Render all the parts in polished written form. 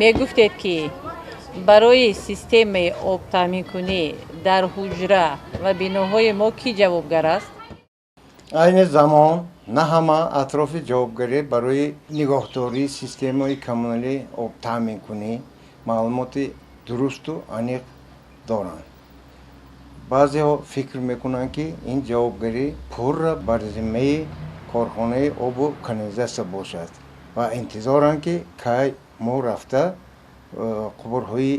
мегуфтед ки барои системаи обтаъминкунӣ дар ҳуҷра ва биноҳои мо кӣ ҷавобгар аст? айни замон на ҳама атрофи ҷавобгарӣ барои нигоҳдории системаи коммуналии обтаъминкунӣ маълумоти дурусту аниқ доранд. баъзеҳо фикр мекунанд ки ин ҷавобгарӣ пурра бар зиммаи корхонаи обу канализатсия бошад ва интизоранд ки кай мо рафта қубурҳои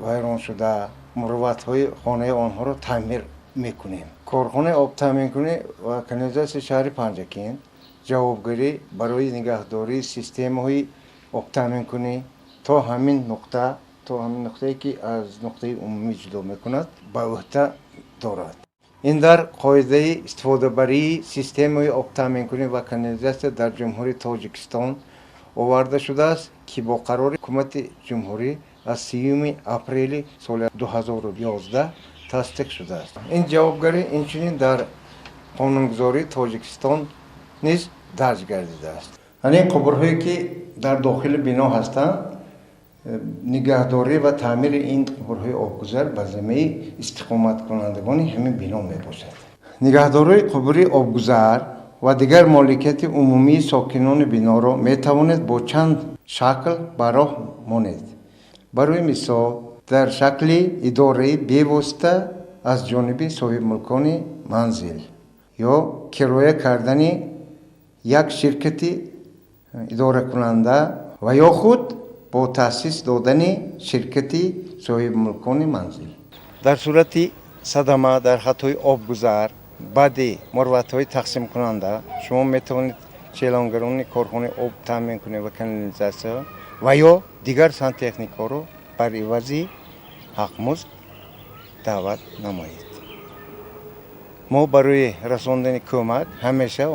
вайроншуда мурувватҳои хонаи онҳоро таъмир мекунем. корхонаи обтаъминкунӣ ва канализатсияи шаҳри Панҷакент ҷавобгарӣ барои нигаҳдории системаҳои обтаъминкунӣ то ҳамин нуқтае ки аз нуқтаи умумӣ ҷудо мекунад ба уҳда дорад. ин дар қоидаи истифодабарии системаи обтаъминкунӣ ва канализатсия дар ҷумҳурии Тоҷикистон оварда шудааст ки бо қарори ҳукумати ҷумҳурӣ аз 3 апрели соли 2011 тасдиқ шудааст. ин ҷавобгарӣ инчунин дар қонунгузории Тоҷикистон низ дарҷ гардидааст. ҳамин қубурҳое ки дар дохили бино ҳастанд, нигаҳдорӣ ва таъмири ин қубурҳои обгузар ба зиммаи истиқоматкунандагони ҳамин бино мебошад. нигаҳдории қубури обгузар ва дигар моликияти умумии сокинони биноро метавонед бо чанд шакл ба роҳ монед. барои мисол дар шакли идораи бевосита аз ҷониби соҳибмулкони манзил ё кироя кардани як ширкати идоракунанда ва ё худ бо таъсис додани ширкати соҳибмулкони манзил. дар сурати садама дар хаттҳои обгузар баъди мурувватҳои тақсимкунанда шумо метавонед челонгарони корхонаи обтаъминкунӣ ва канализатсия ва ё дигар сантехникаро бар ивази ҳақмузд даъват намоед. мо барои расондани кӯмак ҳамеша